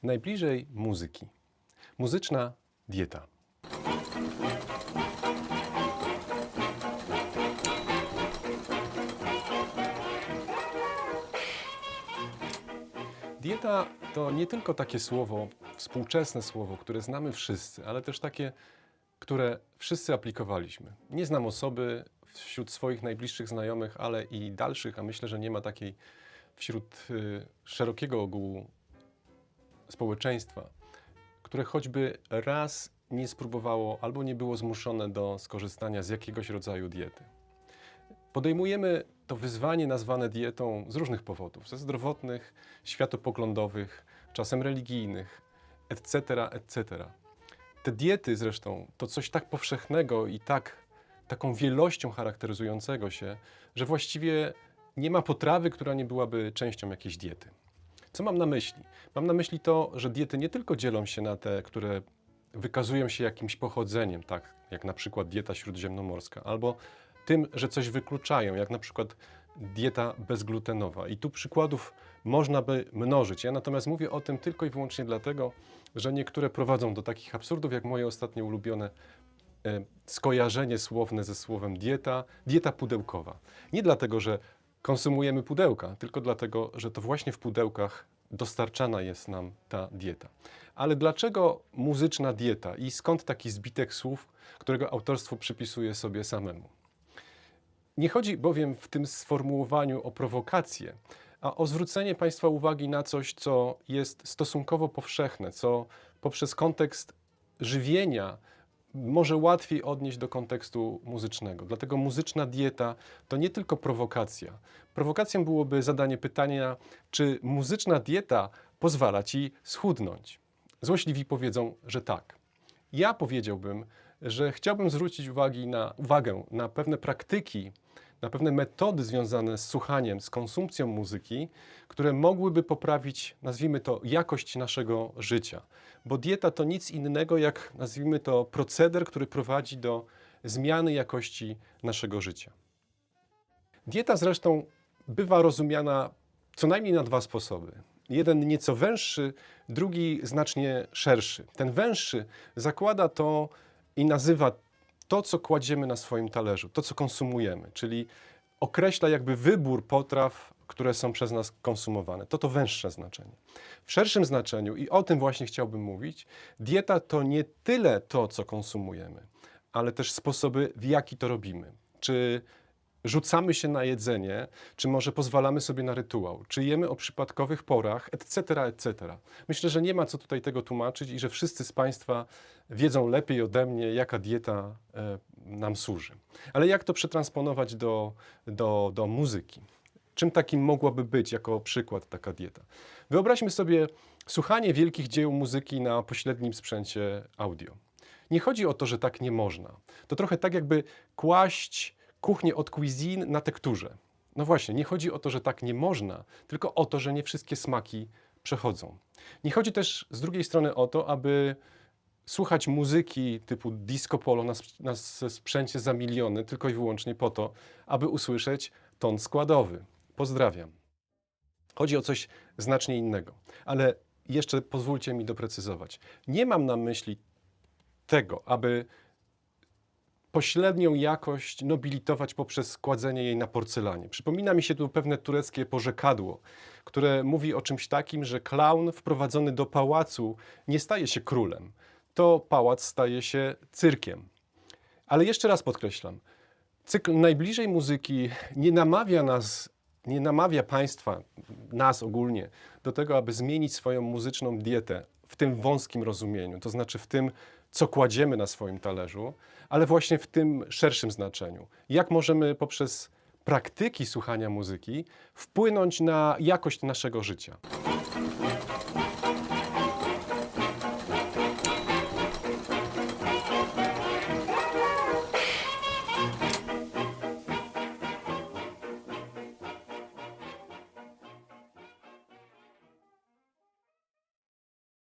Najbliżej muzyki. Muzyczna dieta. Dieta to nie tylko takie słowo, współczesne słowo, które znamy wszyscy, ale też takie, które wszyscy aplikowaliśmy. Nie znam osoby wśród swoich najbliższych znajomych, ale i dalszych, a myślę, że nie ma takiej wśród szerokiego ogółu społeczeństwa, które choćby raz nie spróbowało albo nie było zmuszone do skorzystania z jakiegoś rodzaju diety. Podejmujemy to wyzwanie nazwane dietą z różnych powodów, ze zdrowotnych, światopoglądowych, czasem religijnych, etc., etc. Te diety zresztą to coś tak powszechnego i taką wielością charakteryzującego się, że właściwie nie ma potrawy, która nie byłaby częścią jakiejś diety. Co mam na myśli? Mam na myśli to, że diety nie tylko dzielą się na te, które wykazują się jakimś pochodzeniem, tak jak na przykład dieta śródziemnomorska, albo tym, że coś wykluczają, jak na przykład dieta bezglutenowa. I tu przykładów można by mnożyć. Ja natomiast mówię o tym tylko i wyłącznie dlatego, że niektóre prowadzą do takich absurdów, jak moje ostatnio ulubione skojarzenie słowne ze słowem dieta, dieta pudełkowa. Nie dlatego, że konsumujemy pudełka, tylko dlatego, że to właśnie w pudełkach dostarczana jest nam ta dieta. Ale dlaczego muzyczna dieta i skąd taki zbitek słów, którego autorstwo przypisuje sobie samemu? Nie chodzi bowiem w tym sformułowaniu o prowokację, a o zwrócenie Państwa uwagi na coś, co jest stosunkowo powszechne, co poprzez kontekst żywienia może łatwiej odnieść do kontekstu muzycznego. Dlatego muzyczna dieta to nie tylko prowokacja. Prowokacją byłoby zadanie pytania, czy muzyczna dieta pozwala Ci schudnąć? Złośliwi powiedzą, że tak. Ja powiedziałbym, że chciałbym zwrócić uwagę na pewne praktyki, na pewne metody związane z słuchaniem, z konsumpcją muzyki, które mogłyby poprawić, nazwijmy to, jakość naszego życia. Bo dieta to nic innego jak, nazwijmy to, proceder, który prowadzi do zmiany jakości naszego życia. Dieta zresztą bywa rozumiana co najmniej na dwa sposoby. Jeden nieco węższy, drugi znacznie szerszy. Ten węższy zakłada to i nazywa to, co kładziemy na swoim talerzu, to, co konsumujemy, czyli określa jakby wybór potraw, które są przez nas konsumowane. To węższe znaczenie. W szerszym znaczeniu, i o tym właśnie chciałbym mówić, dieta to nie tyle to, co konsumujemy, ale też sposoby, w jaki to robimy. Czy rzucamy się na jedzenie, czy może pozwalamy sobie na rytuał, czy jemy o przypadkowych porach, etc., etc. Myślę, że nie ma co tutaj tego tłumaczyć i że wszyscy z Państwa wiedzą lepiej ode mnie, jaka dieta nam służy. Ale jak to przetransponować do muzyki? Czym takim mogłaby być jako przykład taka dieta? Wyobraźmy sobie słuchanie wielkich dzieł muzyki na pośrednim sprzęcie audio. Nie chodzi o to, że tak nie można. To trochę tak, jakby kłaść kuchnię od cuisine na tekturze. No właśnie, nie chodzi o to, że tak nie można, tylko o to, że nie wszystkie smaki przechodzą. Nie chodzi też z drugiej strony o to, aby słuchać muzyki typu disco polo na sprzęcie za miliony, tylko i wyłącznie po to, aby usłyszeć ton składowy. Pozdrawiam. Chodzi o coś znacznie innego. Ale jeszcze pozwólcie mi doprecyzować. Nie mam na myśli tego, aby pośrednią jakość nobilitować poprzez kładzenie jej na porcelanie. Przypomina mi się tu pewne tureckie porzekadło, które mówi o czymś takim, że klaun wprowadzony do pałacu nie staje się królem. To pałac staje się cyrkiem. Ale jeszcze raz podkreślam, cykl Najbliżej muzyki nie namawia Państwa, nas ogólnie, do tego, aby zmienić swoją muzyczną dietę w tym wąskim rozumieniu, to znaczy w tym, co kładziemy na swoim talerzu, ale właśnie w tym szerszym znaczeniu. Jak możemy poprzez praktyki słuchania muzyki wpłynąć na jakość naszego życia.